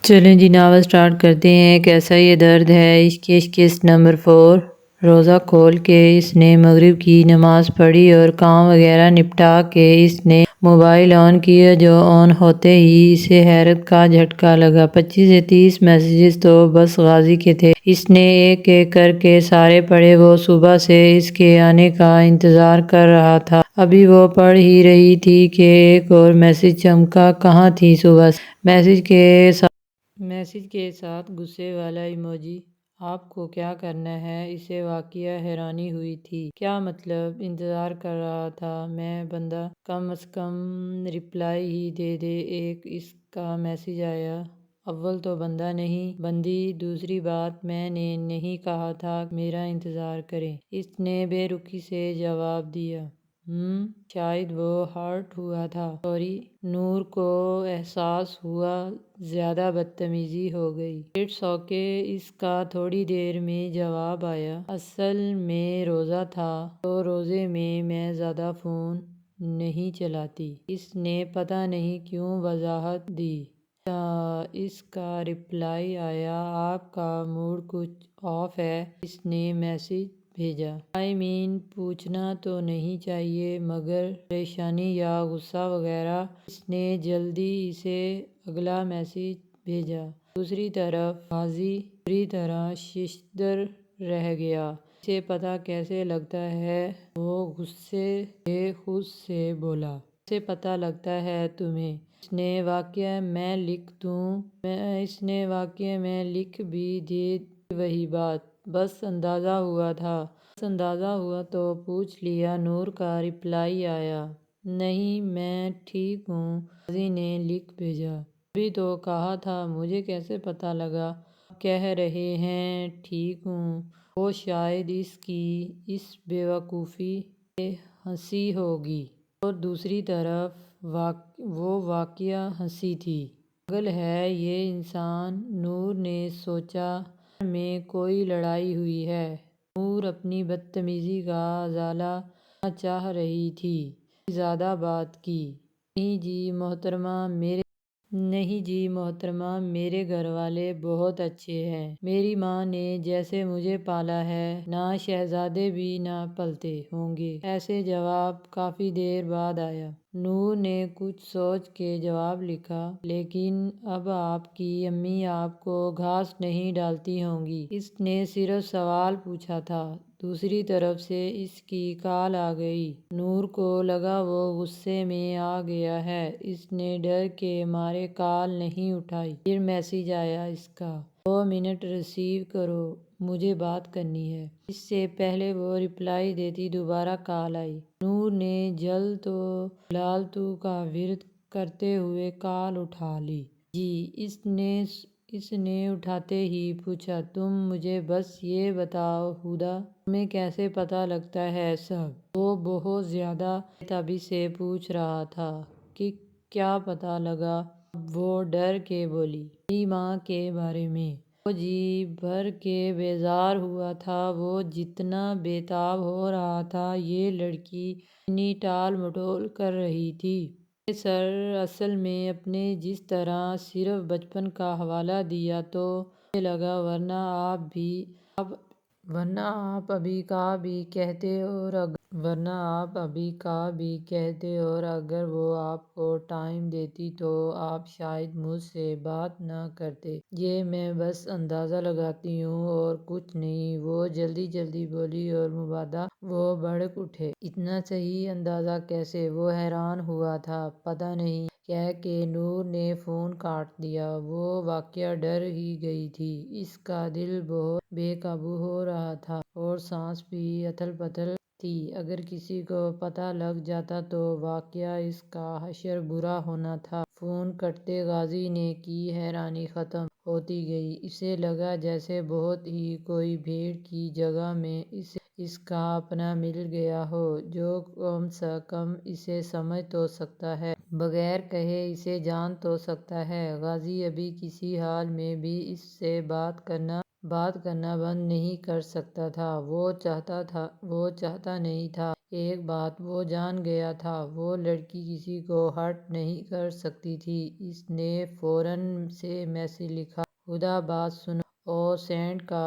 چلیں جی، novel start کرتے ہیں۔ کیسا یہ درد ہے، عشق قسط نمبر 4۔ روزہ کھول کے اس نے مغرب کی نماز پڑھی اور کام وغیرہ نپٹا کے اس نے موبائل آن کیا۔ جو آن ہوتے ہی اسے حیرت کا جھٹکا لگا۔ 25 سے 30 میسیجز تو بس غازی کے تھے۔ اس نے ایک ایک کر کے سارے پڑھے۔ وہ صبح سے اس کے آنے کا انتظار کر رہا تھا۔ ابھی وہ پڑھ ہی رہی تھی کہ ایک اور میسیج چمکا۔ کہاں تھی صبح سے؟ میسیج کے ساتھ غصے والا ایموجی۔ آپ کو کیا کرنا ہے؟ اسے واقعہ حیرانی ہوئی تھی۔ کیا مطلب؟ انتظار کر رہا تھا میں بندہ، کم از کم رپلائی ہی دے دے۔ ایک اس کا میسیج آیا، اول تو بندہ نہیں بندی، دوسری بات میں نے نہیں کہا تھا میرا انتظار کریں۔ اس نے بے رخی سے جواب دیا۔ شاید وہ ہرٹ ہوا تھا۔ سوری۔ نور کو احساس ہوا زیادہ بدتمیزی ہو گئی۔ اٹس اوکے، اس کا تھوڑی دیر میں جواب آیا۔ اصل میں روزہ تھا تو روزے میں زیادہ فون نہیں چلاتی۔ اس نے پتہ نہیں کیوں وضاحت دی۔ اچھا، اس کا رپلائی آیا، آپ کا موڈ کچھ آف ہے۔ اس نے میسیج بھیجا۔ پوچھنا تو نہیں چاہیے مگر پریشانی یا غصہ وغیرہ۔ اس نے جلدی اسے اگلا میسیج بھیجا۔ دوسری طرف غازی پوری طرح ششدر رہ گیا۔ اسے پتہ کیسے لگتا ہے؟ وہ غصے سے خود سے بولا۔ کیسے پتہ لگتا ہے تمہیں؟ اس نے واقعہ میں لکھ بھی دی وہی بات۔ بس اندازہ ہوا تھا۔ اندازہ ہوا تو پوچھ لیا۔ نور کا رپلائی آیا، نہیں میں ٹھیک ہوں۔ غازی نے لکھ بھیجا، ابھی تو کہا تھا مجھے کیسے پتہ لگا آپ کہہ رہے ہیں ٹھیک ہوں۔ وہ شاید اس کی اس بیوقوفی سے ہنسی ہوگی اور دوسری طرف وہ واقعہ ہنسی تھی۔ پاگل ہے یہ انسان، نور نے سوچا۔ گھر میں کوئی لڑائی ہوئی ہے؟ نور اپنی بدتمیزی کا ازالہ کرنا چاہ رہی تھی۔ کوئی زیادہ بات کی؟ نہیں جی محترمہ، میرے گھر والے بہت اچھے ہیں۔ میری ماں نے جیسے مجھے پالا ہے نہ شہزادے بھی نہ پلتے ہوں گے۔ ایسے جواب کافی دیر بعد آیا۔ نور نے کچھ سوچ کے جواب لکھا، لیکن اب آپ کی امی آپ کو گھاس نہیں ڈالتی ہوں گی۔ اس نے صرف سوال پوچھا تھا۔ دوسری طرف سے اس کی کال آ گئی۔ نور کو لگا وہ غصے میں آ گیا ہے۔ اس نے ڈر کے مارے کال نہیں اٹھائی۔ پھر میسیج آیا اس کا، 2 منٹ ریسیو کرو، مجھے بات کرنی ہے۔ اس سے پہلے وہ رپلائی دیتی دوبارہ کال آئی۔ نور نے جل تو لال تو کا ورد کرتے ہوئے کال اٹھا لی۔ جی۔ اس نے اٹھاتے ہی پوچھا، تم مجھے بس یہ بتاؤ ہدا، تمہیں کیسے پتہ لگتا ہے سب؟ وہ بہت زیادہ بےتابی سے پوچھ رہا تھا کہ کیا پتہ لگا؟ اب وہ ڈر کے بولی، میری ماں کے بارے میں۔ وہ جی بھر کے بیزار ہوا تھا۔ وہ جتنا بے تاب ہو رہا تھا یہ لڑکی اتنی ٹال مٹول کر رہی تھی۔ سر اصل میں آپ نے جس طرح صرف بچپن کا حوالہ دیا تو مجھے لگا ورنہ آپ ابھی کا بھی کہتے اور اگر وہ آپ کو ٹائم دیتی تو آپ شاید مجھ سے بات نہ کرتے۔ یہ میں بس اندازہ لگاتی ہوں اور کچھ نہیں۔ وہ جلدی بولی اور مبادا وہ بھڑک اٹھے۔ اتنا صحیح اندازہ کیسے؟ وہ حیران ہوا تھا۔ پتہ نہیں کہہ کے نور نے فون کاٹ دیا۔ وہ واقعہ ڈر ہی گئی تھی۔ اس کا دل بہت بے قابو ہو رہا تھا اور سانس بھی اتھل پتھل تھی۔ اگر کسی کو پتہ لگ جاتا تو واقعہ اس کا حشر برا ہونا تھا۔ فون کٹتے غازی نے کی حیرانی ختم ہوتی گئی۔ اسے لگا جیسے بہت ہی کوئی بھیڑ کی جگہ میں اسے اس کا اپنا مل گیا ہو جو کم سے کم اسے سمجھ تو سکتا ہے، بغیر کہے اسے جان تو سکتا ہے۔ غازی ابھی کسی حال میں بھی اس سے بات کرنا بات کرنا بند نہیں کر سکتا تھا۔ وہ چاہتا نہیں تھا۔ ایک بات وہ جان گیا تھا، وہ لڑکی کسی کو ہرٹ نہیں کر سکتی تھی۔ اس نے فوراً سے میسج لکھا، خدا بات سنو، اور سینڈ کا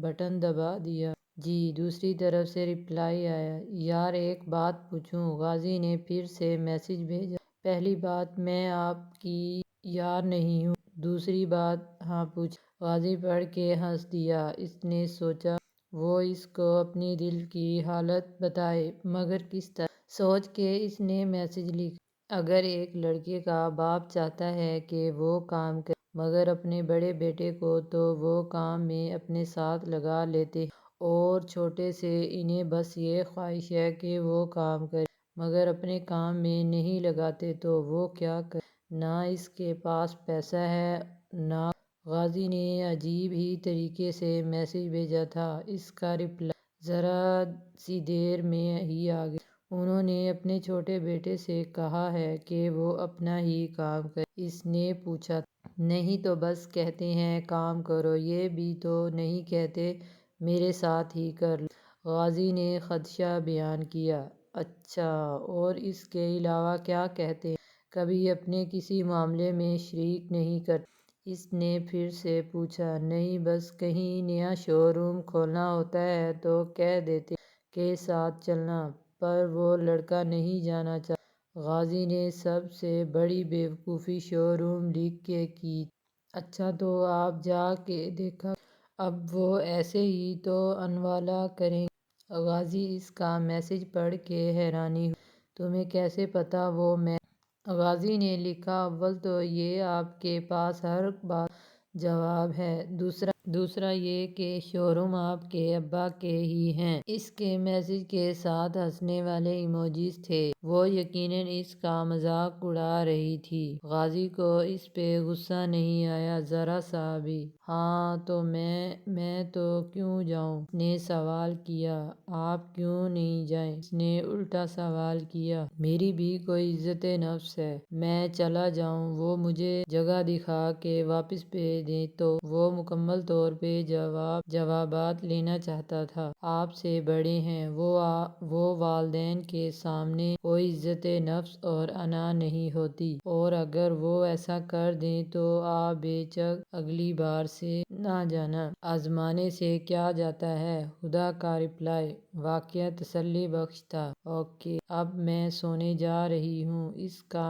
بٹن دبا دیا۔ جی۔ دوسری طرف سے رپلائی آیا، یار ایک بات پوچھوں؟ غازی نے پھر سے میسج بھیجا۔ پہلی بات، میں آپ کی یار نہیں ہوں۔ دوسری بات، ہاں پوچھ۔ غازی پڑھ کے ہنس دیا۔ اس نے سوچا وہ اس کو اپنی دل کی حالت بتائے، مگر کس طرح؟ سوچ کے اس نے میسج لکھا، اگر ایک لڑکے کا باپ چاہتا ہے کہ وہ کام کرے مگر اپنے بڑے بیٹے کو تو وہ کام میں اپنے ساتھ لگا لیتے ہیں، اور چھوٹے سے انہیں بس یہ خواہش ہے کہ وہ کام کرے مگر اپنے کام میں نہیں لگاتے، تو وہ کیا کرے؟ نہ اس کے پاس پیسہ ہے نہ۔ غازی نے عجیب ہی طریقے سے میسج بھیجا تھا۔ اس کا رپلائی ذرا سی دیر میں ہی آ گیا۔ انہوں نے اپنے چھوٹے بیٹے سے کہا ہے کہ وہ اپنا ہی کام کرے۔ اس نے پوچھا تھا، نہیں تو بس کہتے ہیں کام کرو، یہ بھی تو نہیں کہتے میرے ساتھ ہی کر لو؟ غازی نے خدشہ بیان کیا۔ اچھا، اور اس کے علاوہ کیا کہتے ہیں؟ کبھی اپنے کسی معاملے میں شریک نہیں کرتے؟ اس نے پھر سے پوچھا۔ نہیں، بس کہیں نیا شو روم کھولنا ہوتا ہے تو کہہ دیتے کہ ساتھ چلنا، پر وہ لڑکا نہیں جانا چاہتا۔ غازی نے سب سے بڑی بیوقوفی شو روم لکھ کے کی تھی۔ اچھا، تو آپ جا کے دیکھا کریں۔ اب وہ ایسے ہی تو انوالا کریں گے؟ غازی اس کا میسج پڑھ کے حیرانی ہوئی۔ تمہیں کیسے پتا وہ میں؟ غازی نے لکھا، اول تو یہ آپ کے پاس ہر بات کا جواب ہے، دوسرا یہ کہ شو روم آپ کے ابا کے ہی ہیں۔ اس کے میسج کے ساتھ ہنسنے والے ایموجیز تھے۔ وہ یقیناً اس کا مذاق اڑا رہی تھی۔ غازی کو اس پہ غصہ نہیں آیا، ذرا سا بھی۔ ہاں تو میں تو کیوں جاؤں؟ اس نے سوال کیا۔ آپ کیوں نہیں جائیں؟ اس نے الٹا سوال کیا۔ میری بھی کوئی عزت نفس ہے، میں چلا جاؤں؟ وہ مجھے جگہ دکھا کے واپس بھیج دیں تو؟ وہ مکمل طور پہ جوابات لینا چاہتا تھا۔ آپ سے بڑے ہیں وہ، والدین کے سامنے کوئی عزت نفس اور انا نہیں ہوتی، اور اگر وہ ایسا کر دیں تو آپ بے جھجک اگلی بار سے نہ جانا۔ آزمانے سے کیا جاتا ہے؟ خدا کا رپلائی واقعی تسلی بخش تھا۔ اوکے، اب میں سونے جا رہی ہوں۔ اس کا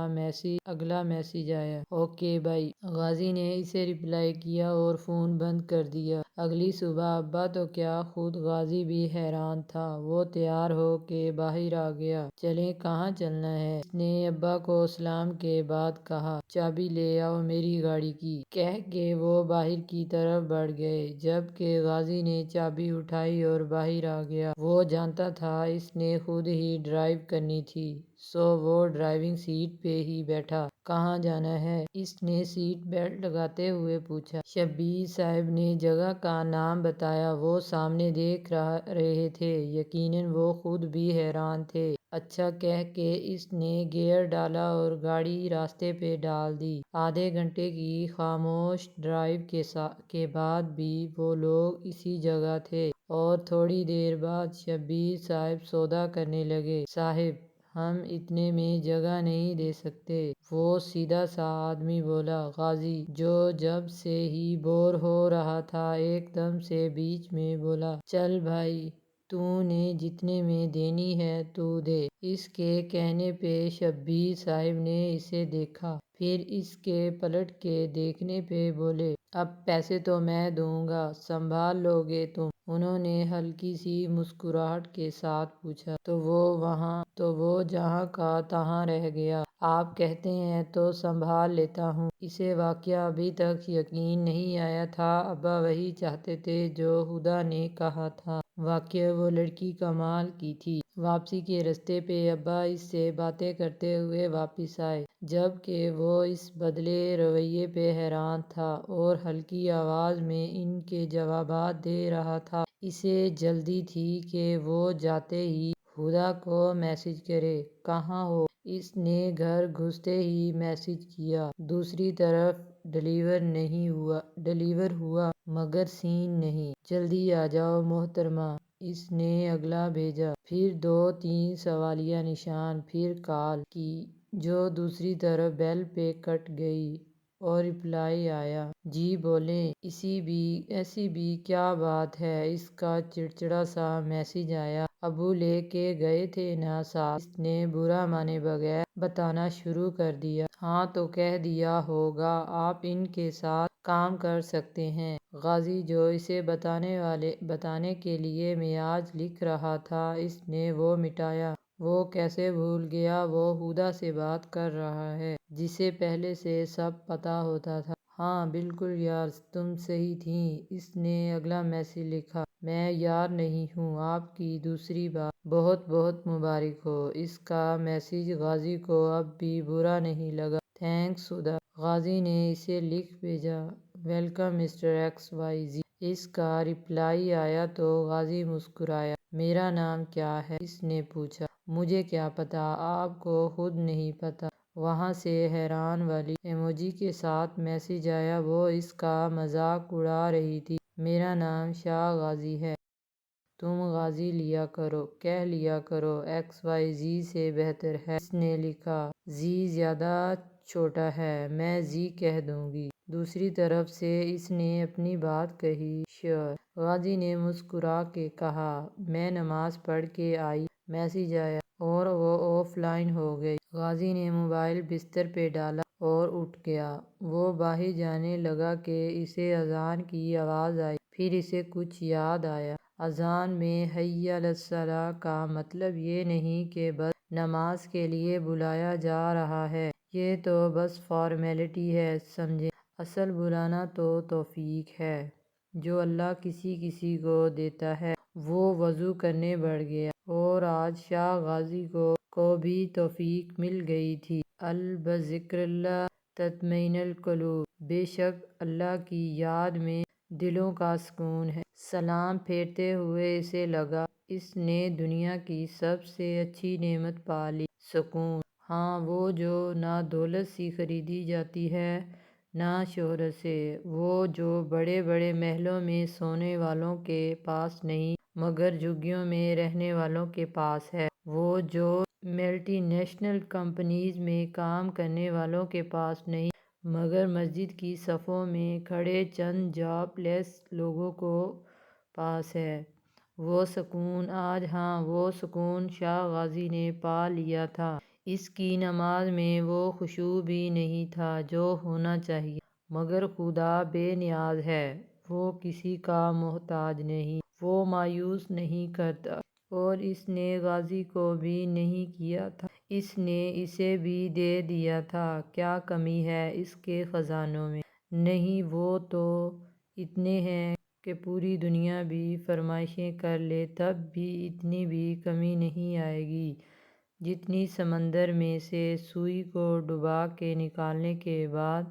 اگلا میسج آیا، اوکے بائے۔ غازی نے اسے رپلائی کیا اور فون بند کر دیا۔ اگلی صبح ابا تو کیا، خود غازی بھی حیران تھا۔ وہ تیار ہو کے باہر آ گیا۔ چلیں، کہاں چلنا ہے؟ اس نے ابا کو سلام کے بعد کہا۔ چابی لے آؤ میری گاڑی کی، کہہ کے وہ باہر کی طرف بڑھ گئے، جب کہ غازی نے چابی اٹھائی اور باہر آ گیا۔ وہ جانتا تھا اس نے خود ہی ڈرائیو کرنی تھی، سو وہ ڈرائیونگ سیٹ پہ ہی بیٹھا۔ کہاں جانا ہے؟ اس نے سیٹ بیلٹ لگاتے ہوئے پوچھا۔ شبیر صاحب نے جگہ کا نام بتایا۔ وہ سامنے دیکھ رہے تھے، یقیناً وہ خود بھی حیران تھے۔ اچھا، کہہ کے اس نے گیئر ڈالا اور گاڑی راستے پہ ڈال دی۔ آدھے گھنٹے کی خاموش ڈرائیو کے بعد بھی وہ لوگ اسی جگہ تھے، اور تھوڑی دیر بعد شبیر صاحب سودا کرنے لگے۔ صاحب، ہم اتنے میں جگہ نہیں دے سکتے، وہ سیدھا سا آدمی بولا۔ غازی، جو جب سے ہی بور ہو رہا تھا، ایک دم سے بیچ میں بولا، چل بھائی، تو نے جتنے میں دینی ہے تو دے۔ اس کے کہنے پہ شبیر صاحب نے اسے دیکھا، پھر اس کے پلٹ کے دیکھنے پہ بولے، اب پیسے تو میں دوں گا، سنبھال لو گے تم؟ انہوں نے ہلکی سی مسکراہٹ کے ساتھ پوچھا۔ تو وہ جہاں کا تہاں رہ گیا۔ آپ کہتے ہیں تو سنبھال لیتا ہوں۔ اسے واقعی ابھی تک یقین نہیں آیا تھا، ابا وہی چاہتے تھے جو خدا نے کہا تھا۔ واقعی وہ لڑکی کمال کی تھی۔ واپسی کے راستے پہ ابا اس سے باتیں کرتے ہوئے واپس آئے، جب کہ وہ اس بدلے رویے پہ حیران تھا اور ہلکی آواز میں ان کے جوابات دے رہا تھا۔ اسے جلدی تھی کہ وہ جاتے ہی خدا کو میسج کرے، کہاں ہو؟ اس نے گھر گھستے ہی میسج کیا۔ دوسری طرف ڈلیور ہوا مگر سین نہیں۔ جلدی آ جاؤ محترمہ، اس نے اگلا بھیجا۔ پھر 2-3 سوالیہ نشان، پھر کال کی جو دوسری طرف بیل پہ کٹ گئی اور رپلائی آیا، جی بولیں۔ ایسی بھی کیا بات ہے؟ اس کا چڑچڑا سا میسج آیا، ابو لے کے گئے تھے نا ساتھ۔ اس نے برا مانے بغیر بتانا شروع کر دیا۔ ہاں تو کہہ دیا ہوگا آپ ان کے ساتھ کام کر سکتے ہیں۔ غازی جو اسے بتانے کے لیے میساج لکھ رہا تھا، اس نے وہ مٹایا۔ وہ کیسے بھول گیا وہ ہدا سے بات کر رہا ہے جسے پہلے سے سب پتہ ہوتا تھا۔ ہاں بالکل یار، تم صحیح تھیں۔ اس نے اگلا میسج لکھا، میں یار نہیں ہوں، آپ کی دوسری بات بہت بہت مبارک ہو۔ اس کا میسج غازی کو اب بھی برا نہیں لگا۔ تھینکس ہدا۔ غازی نے اسے لکھ بھیجا، welcome mister X Y Z. اس کا رپلائی آیا تو غازی مسکرایا۔ میرا نام کیا ہے؟ اس نے پوچھا۔ مجھے کیا پتا، آپ کو خود نہیں پتا۔ وہاں سے حیران والی ایموجی کے ساتھ میسج آیا۔ وہ اس کا مذاق اڑا رہی تھی۔ میرا نام شاہ غازی ہے، تم غازی لیا کرو، کہہ لیا کرو، ایکس وائی زی سے بہتر ہے۔ اس نے لکھا، زی زیادہ چھوٹا ہے، میں زی کہہ دوں گی۔ دوسری طرف سے اس نے اپنی بات کہی، شیور۔ غازی نے مسکرا کے کہا، میں نماز پڑھ کے آئی۔ میسج آیا اور وہ آف لائن ہو گئی۔ غازی نے موبائل بستر پہ ڈالا اور اٹھ گیا۔ وہ باہر جانے لگا کہ اسے اذان کی آواز آئی۔ پھر اسے کچھ یاد آیا۔ اذان میں حی علی الصلاۃ کا مطلب یہ نہیں کہ بس نماز کے لیے بلایا جا رہا ہے، یہ تو بس فارمیلٹی ہے، سمجھے؟ اصل بلانا تو توفیق ہے جو اللہ کسی کو دیتا ہے۔ وہ وضو کرنے بیٹھ گیا اور آج شاہ غازی کو بھی توفیق مل گئی تھی۔ بذکر اللہ تطمئن القلوب، بے شک اللہ کی یاد میں دلوں کا سکون ہے۔ سلام پھیرتے ہوئے اسے لگا اس نے دنیا کی سب سے اچھی نعمت پا لی، سکون۔ ہاں، وہ جو نہ دولت سے خریدی جاتی ہے نہ شہرت سے، وہ جو بڑے بڑے محلوں میں سونے والوں کے پاس نہیں مگر جھگیوں میں رہنے والوں کے پاس ہے، وہ جو ملٹی نیشنل کمپنیز میں کام کرنے والوں کے پاس نہیں مگر مسجد کی صفوں میں کھڑے چند جاب لیس لوگوں کو پاس ہے، وہ سکون آج، ہاں وہ سکون شاہ غازی نے پا لیا تھا۔ اس کی نماز میں وہ خشوع بھی نہیں تھا جو ہونا چاہیے، مگر خدا بے نیاز ہے، وہ کسی کا محتاج نہیں، وہ مایوس نہیں کرتا، اور اس نے غازی کو بھی نہیں کیا تھا، اس نے اسے بھی دے دیا تھا۔ کیا کمی ہے اس کے خزانوں میں؟ نہیں، وہ تو اتنے ہیں کہ پوری دنیا بھی فرمائشیں کر لے تب بھی اتنی بھی کمی نہیں آئے گی جتنی سمندر میں سے سوئی کو ڈبو کے نکالنے کے بعد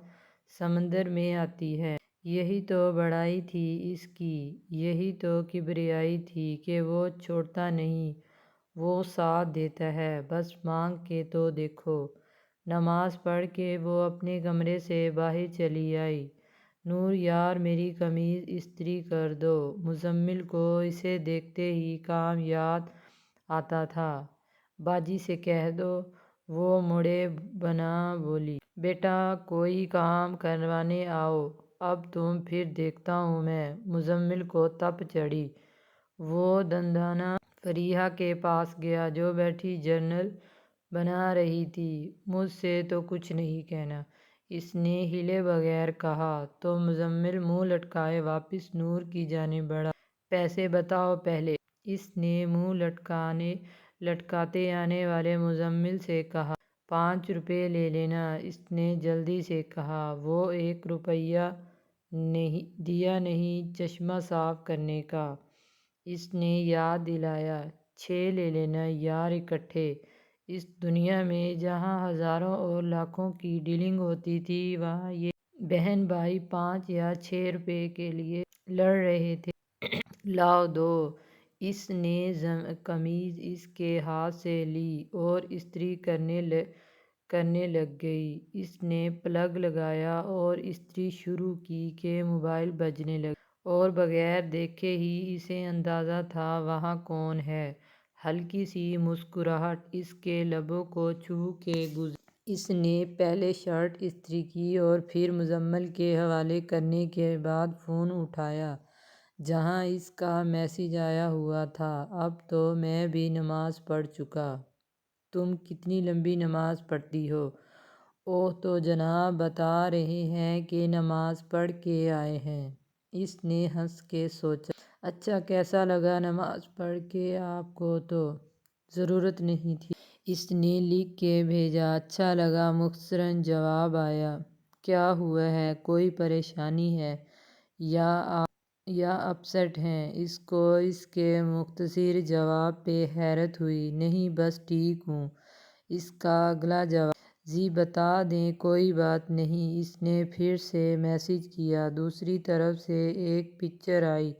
سمندر میں آتی ہے۔ یہی تو بڑائی تھی اس کی، یہی تو کبریائی تھی کہ وہ چھوڑتا نہیں، وہ ساتھ دیتا ہے، بس مانگ کے تو دیکھو۔ نماز پڑھ کے وہ اپنے کمرے سے باہر چلی آئی۔ نور یار، میری قمیض استری کر دو۔ مزمل کو اسے دیکھتے ہی کام یاد آتا تھا۔ باجی سے کہہ دو۔ وہ مڑے بنا بولی، بیٹا کوئی کام کروانے آؤ، اب تم پھر دیکھتا ہوں میں۔ مزمل کو تپ چڑھی۔ وہ دندانہ فریحہ کے پاس گیا جو بیٹھی جرنل بنا رہی تھی۔ مجھ سے تو کچھ نہیں کہنا، اس نے ہلے بغیر کہا۔ تو مزمل منہ لٹکائے واپس نور کی جانب بڑھا۔ پیسے بتاؤ پہلے، اس نے منہ لٹکاتے آنے والے مزمل سے کہا۔ 5 روپے لے لینا، اس نے جلدی سے کہا۔ وہ 1 روپیہ دیا نہیں چشمہ صاف کرنے کا، اس نے یاد دلایا۔ 6 لے لینا یار اکٹھے۔ اس دنیا میں جہاں ہزاروں اور لاکھوں کی ڈیلنگ ہوتی تھی، وہاں یہ بہن بھائی 5 یا 6 روپے کے لیے لڑ رہے تھے۔ لاؤ دو۔ اس نے قمیض اس کے ہاتھ سے لی اور استری کرنے لگ گئی۔ اس نے پلگ لگایا اور استری شروع کی کہ موبائل بجنے لگا اور بغیر دیکھے ہی اسے اندازہ تھا وہاں کون ہے۔ ہلکی سی مسکراہٹ اس کے لبوں کو چھو کے گزری۔ اس نے پہلے شرٹ استری کی اور پھر مزمل کے حوالے کرنے کے بعد فون اٹھایا جہاں اس کا میسج آیا ہوا تھا، اب تو میں بھی نماز پڑھ چکا۔ تم کتنی لمبی نماز پڑھتی ہو؟ اوہ تو جناب بتا رہے ہیں کہ نماز پڑھ کے آئے ہیں۔ اس نے ہنس کے سوچا۔ اچھا کیسا لگا نماز پڑھ کے؟ آپ کو تو ضرورت نہیں تھی۔ اس نے لکھ کے بھیجا۔ اچھا لگا، مختصراً جواب آیا۔ کیا ہوا ہے؟ کوئی پریشانی ہے یا اپسیٹ ہیں؟ اس کو اس کے مختصر جواب پہ حیرت ہوئی۔ نہیں بس ٹھیک ہوں۔ اس کا اگلا جواب، جی بتا دیں کوئی بات نہیں۔ اس نے پھر سے میسج کیا۔ دوسری طرف سے ایک پکچر آئی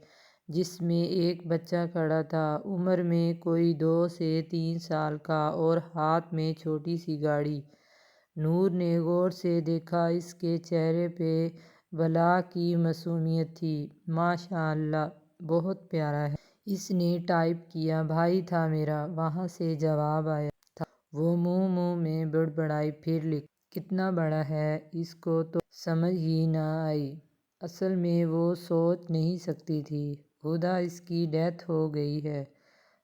جس میں ایک بچہ کھڑا تھا، عمر میں کوئی 2 سے 3 سال کا اور ہاتھ میں چھوٹی سی گھڑی۔ نور نے غور سے دیکھا، اس کے چہرے پہ بلا کی معصومیت تھی۔ ماشاء اللہ، بہت پیارا ہے۔ اس نے ٹائپ کیا۔ بھائی تھا میرا، وہاں سے جواب آیا تھا۔ وہ منہ میں بڑبڑائی، پھر لکھا۔ کتنا بڑا ہے؟ اس کو تو سمجھ ہی نہ آئی۔ اصل میں وہ سوچ نہیں سکتی تھی۔ ہدا اس کی ڈیتھ ہو گئی ہے۔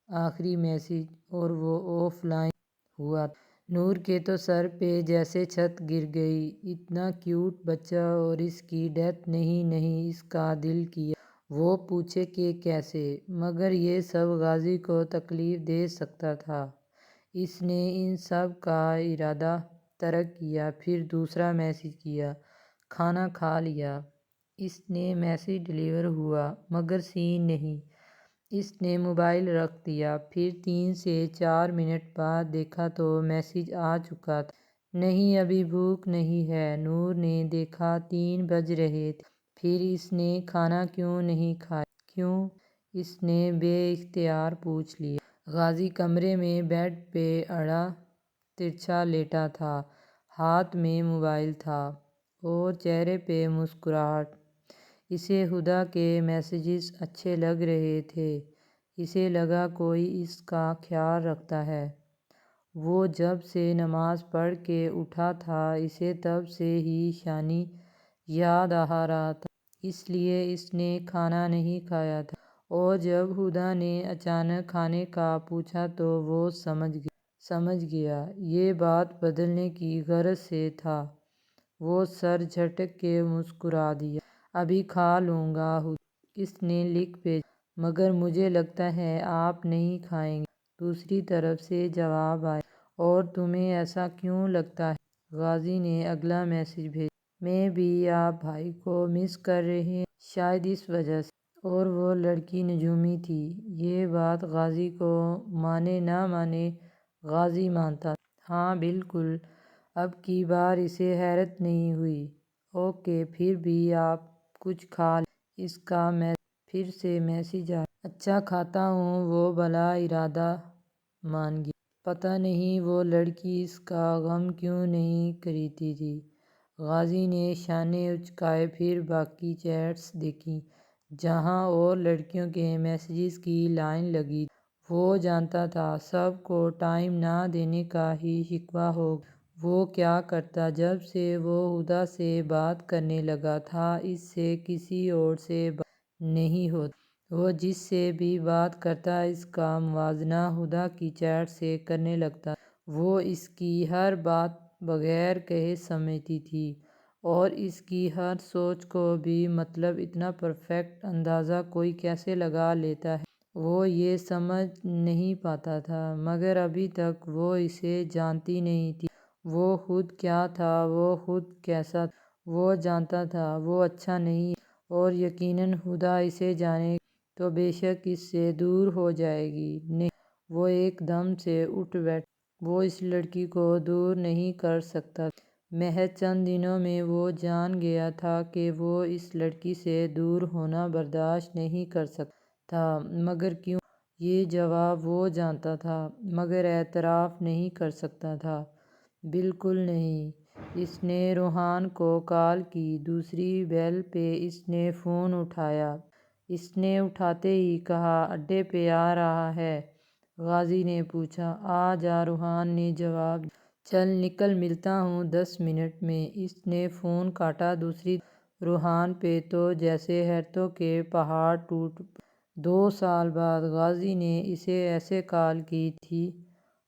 آخری میسج اور وہ آف لائن ہوا تھا۔ نور کے تو سر پہ جیسے چھت گر گئی۔ اتنا کیوٹ بچہ اور اس کی ڈیتھ؟ نہیں، اس کا دل کیا وہ پوچھے کہ کیسے، مگر یہ سب غازی کو تکلیف دے سکتا تھا۔ اس نے ان سب کا ارادہ ترک کیا۔ پھر دوسرا میسج کیا، کھانا کھا لیا؟ اس نے میسج ڈیلیور ہوا مگر سین نہیں۔ اس نے موبائل رکھ دیا۔ پھر 3 سے 4 منٹ بعد دیکھا تو میسج آ چکا تھا، نہیں ابھی بھوک نہیں ہے۔ نور نے دیکھا 3 بج رہے تھے۔ پھر اس نے کھانا کیوں نہیں کھایا؟ کیوں؟ اس نے بے اختیار پوچھ لیا۔ غازی کمرے میں بیڈ پہ آڑا ترچھا لیٹا تھا، ہاتھ میں موبائل تھا اور چہرے پہ مسکراہٹ۔ اسے ہدا کے میسیجز اچھے لگ رہے تھے۔ اسے لگا کوئی اس کا خیال رکھتا ہے۔ وہ جب سے نماز پڑھ کے اٹھا تھا اسے تب سے ہی شانی یاد آ رہا تھا، اس لیے اس نے کھانا نہیں کھایا تھا۔ اور جب ہدا نے اچانک کھانے کا پوچھا تو وہ سمجھ گیا یہ بات بدلنے کی غرض سے تھا۔ وہ سر جھٹک کے مسکرا دیا۔ ابھی کھا لوں گا ہدا، اس نے لکھ بھیجا، مگر مجھے لگتا ہے آپ نہیں کھائیں گے۔ دوسری طرف سے جواب آیا، اور تمہیں ایسا کیوں لگتا ہے؟ غازی نے اگلا میسج بھیجا، میں بھی آپ بھائی کو مس کر رہی ہوں، شاید اس وجہ سے۔ اور وہ لڑکی نجومی تھی۔ یہ بات غازی کو مانے نہ مانے غازی مانتا تھا۔ ہاں بالکل۔ اب کی بار اسے حیرت نہیں ہوئی۔ اوکے پھر بھی آپ کچھ کھا لیں۔ اس کا پھر سے میسج آیا، اچھا کھاتا ہوں۔ وہ بلا ارادہ مان گیا۔ پتہ نہیں وہ لڑکی اس کا غم کیوں نہیں کرتی تھی۔ غازی نے شانے اچکائے، پھر باقی چیٹس دیکھیں جہاں اور لڑکیوں کے میسیجز کی لائن لگی تھی۔ وہ جانتا تھا سب کو ٹائم نہ دینے کا ہی شکوہ ہوگا۔ وہ کیا کرتا؟ جب سے وہ ہدا سے بات کرنے لگا تھا اس سے کسی اور سے بات نہیں ہوتی۔ وہ جس سے بھی بات کرتا اس کا موازنہ ہدا کی چیٹ سے کرنے لگتا۔ وہ اس کی ہر بات بغیر کہے سمجھتی تھی اور اس کی ہر سوچ کو بھی مطلب اتنا پرفیکٹ اندازہ کوئی کیسے لگا لیتا ہے وہ یہ سمجھ نہیں پاتا تھا۔ مگر ابھی تک وہ اسے جانتی نہیں تھی۔ وہ خود کیا تھا، وہ خود کیسا تھا، وہ جانتا تھا وہ اچھا نہیں ہے اور یقیناً ہدا اسے جانے گی تو بے شک اس سے دور ہو جائے گی۔ نہیں، وہ ایک دم سے اٹھ بیٹھا۔ وہ اس لڑکی کو دور نہیں کر سکتا تھا۔ محض چند دنوں میں وہ جان گیا تھا کہ وہ اس لڑکی سے دور ہونا برداشت نہیں کر سکتا تھا۔ مگر کیوں؟ یہ جواب وہ جانتا تھا مگر اعتراف نہیں کر سکتا تھا۔ بالکل نہیں۔ اس نے روحان کو کال کی۔ دوسری بیل پہ اس نے فون اٹھایا۔ اس نے اٹھاتے ہی کہا، اڈے پہ آ رہا ہے؟ غازی نے پوچھا۔ آ جا، روحان نے جواب دیا۔ چل نکل، ملتا ہوں 10 منٹ میں۔ اس نے فون کاٹا۔ دوسری روحان پہ تو جیسے حیرتوں کے پہاڑ ٹوٹ پڑے۔ 2 سال بعد غازی نے اسے ایسے کال کی تھی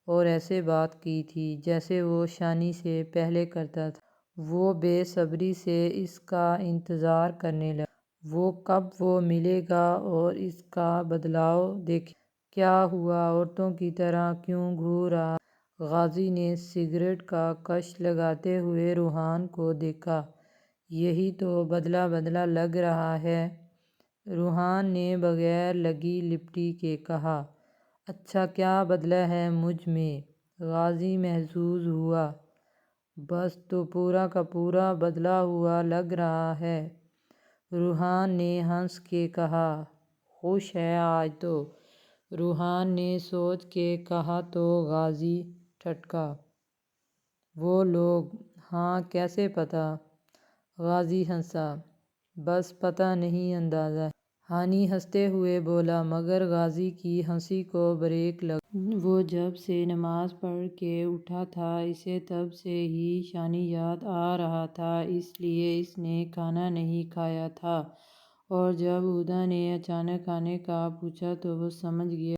اور ایسے بات کی تھی جیسے وہ شانی سے پہلے کرتا تھا۔ وہ بے صبری سے اس کا انتظار کرنے لگا۔ وہ کب وہ ملے گا اور اس کا بدلاؤ دیکھے گا۔ کیا ہوا، عورتوں کی طرح کیوں گھور رہا ہے؟ غازی نے سگریٹ کا کش لگاتے ہوئے روحان کو دیکھا۔ یہی تو بدلہ بدلہ لگ رہا ہے، روحان نے بغیر لگی لپٹی کے کہا۔ اچھا کیا بدلہ ہے مجھ میں؟ غازی محظوظ ہوا۔ بس تو پورا کا پورا بدلا ہوا لگ رہا ہے، روحان نے ہنس کے کہا۔ خوش ہے آج تو؟ روحان نے سوچ کے کہا تو غازی ٹھٹکا۔ وہ لوگ؟ ہاں، کیسے پتا؟ غازی ہنسا۔ بس پتہ نہیں، اندازہ ہے۔ ہانی ہنستے ہوئے بولا، مگر غازی کی ہنسی کو بریک لگا۔ وہ جب سے نماز پڑھ کے اٹھا تھا اسے تب سے ہی شانی یاد آ رہا تھا، اس لیے اس نے کھانا نہیں کھایا تھا، اور جب ہدا نے اچانک کھانے کا پوچھا تو وہ سمجھ گیا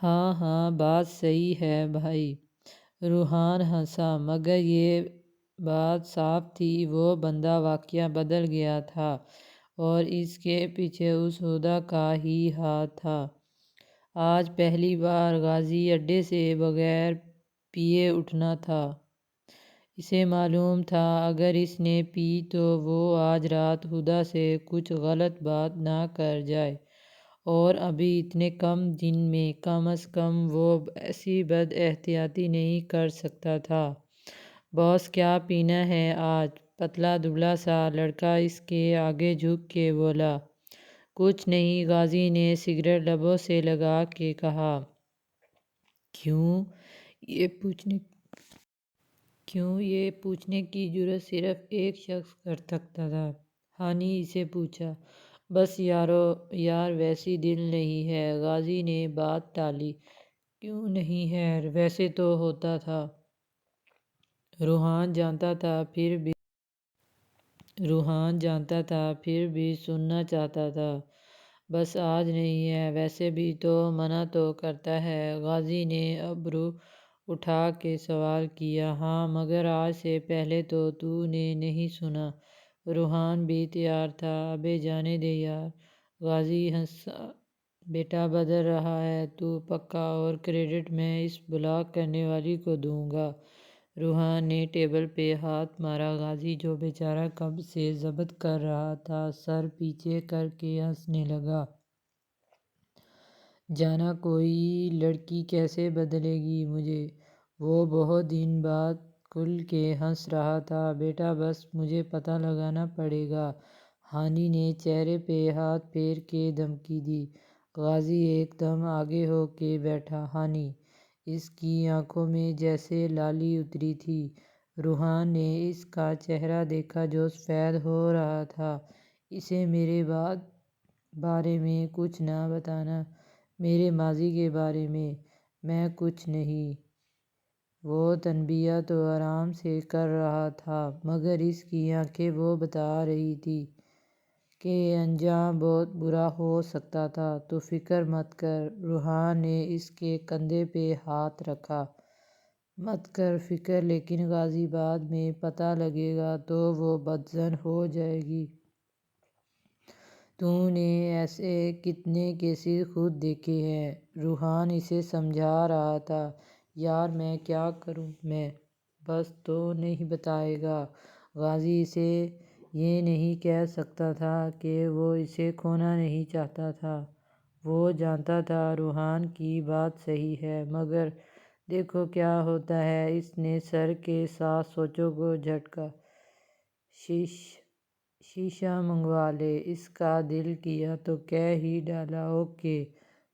ہاں ہاں، بات صحیح ہے بھائی، روحان ہنسا، مگر یہ بات صاف تھی وہ بندہ واقعہ بدل گیا تھا اور اس کے پیچھے اس ہدا کا ہی ہاتھ تھا۔ آج پہلی بار غازی اڈے سے بغیر پیے اٹھنا تھا۔ اسے معلوم تھا اگر اس نے پی تو وہ آج رات ہدا سے کچھ غلط بات نہ کر جائے، اور ابھی اتنے کم دن میں کم از کم وہ ایسی بد احتیاطی نہیں کر سکتا تھا۔ باس کیا پینا ہے آج؟ پتلا دبلا سا لڑکا اس کے آگے جھک کے بولا۔ کچھ نہیں، غازی نے سگریٹ لبوں سے لگا کے کہا۔ کیوں؟ یہ پوچھنے کی جرأت صرف ایک شخص کر سکتا تھا۔ ہانی اسے پوچھا۔ بس یار ویسی دل نہیں ہے، غازی نے بات ٹالی۔ کیوں نہیں ہے؟ ویسے تو ہوتا تھا۔ روحان جانتا تھا پھر بھی سننا چاہتا تھا۔ بس آج نہیں ہے، ویسے بھی تو منع تو کرتا ہے۔ غازی نے ابرو اٹھا کے سوال کیا۔ ہاں، مگر آج سے پہلے تو نے نہیں سنا۔ روحان بھی تیار تھا۔ ابے جانے دے یار، غازی ہنسا۔ بیٹا بدل رہا ہے تو پکا، اور کریڈٹ میں اس بلاک کرنے والی کو دوں گا۔ روحان نے ٹیبل پہ ہاتھ مارا۔ غازی جو بیچارہ کب سے ضبط کر رہا تھا سر پیچھے کر کے ہنسنے لگا۔ جانا کوئی لڑکی کیسے بدلے گی مجھے؟ وہ بہت دن بعد کھل کے ہنس رہا تھا۔ بیٹا بس مجھے پتہ لگانا پڑے گا۔ ہانی نے چہرے پہ ہاتھ پھیر کے دھمکی دی۔ غازی ایک دم آگے ہو کے بیٹھا۔ ہانی، اس کی آنکھوں میں جیسے لالی اتری تھی۔ روحان نے اس کا چہرہ دیکھا جو سفید ہو رہا تھا۔ اسے میرے بارے میں کچھ نہ بتانا، میرے ماضی کے بارے میں کچھ نہیں۔ وہ تنبیہ تو آرام سے کر رہا تھا، مگر اس کی آنکھیں وہ بتا رہی تھی کہ انجام بہت برا ہو سکتا تھا۔ تو فکر مت کر، روحان نے اس کے کندھے پہ ہاتھ رکھا۔ مت کر فکر، لیکن غازی بعد میں پتہ لگے گا تو وہ بدظن ہو جائے گی۔ تو نے ایسے کتنے کیسز خود دیکھے ہیں۔ روحان اسے سمجھا رہا تھا۔ یار میں کیا کروں میں؟ بس تو نہیں بتائے گا؟ غازی اسے یہ نہیں کہہ سکتا تھا کہ وہ اسے کھونا نہیں چاہتا تھا۔ وہ جانتا تھا روحان کی بات صحیح ہے، مگر دیکھو کیا ہوتا ہے۔ اس نے سر کے ساتھ سوچوں کو جھٹکا۔ شیشہ منگوا لے، اس کا دل کیا تو کہہ ہی ڈالا۔ اوکے۔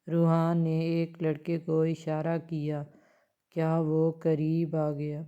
روحان نے ایک لڑکے کو اشارہ کیا۔ کیا وہ قریب آ گیا؟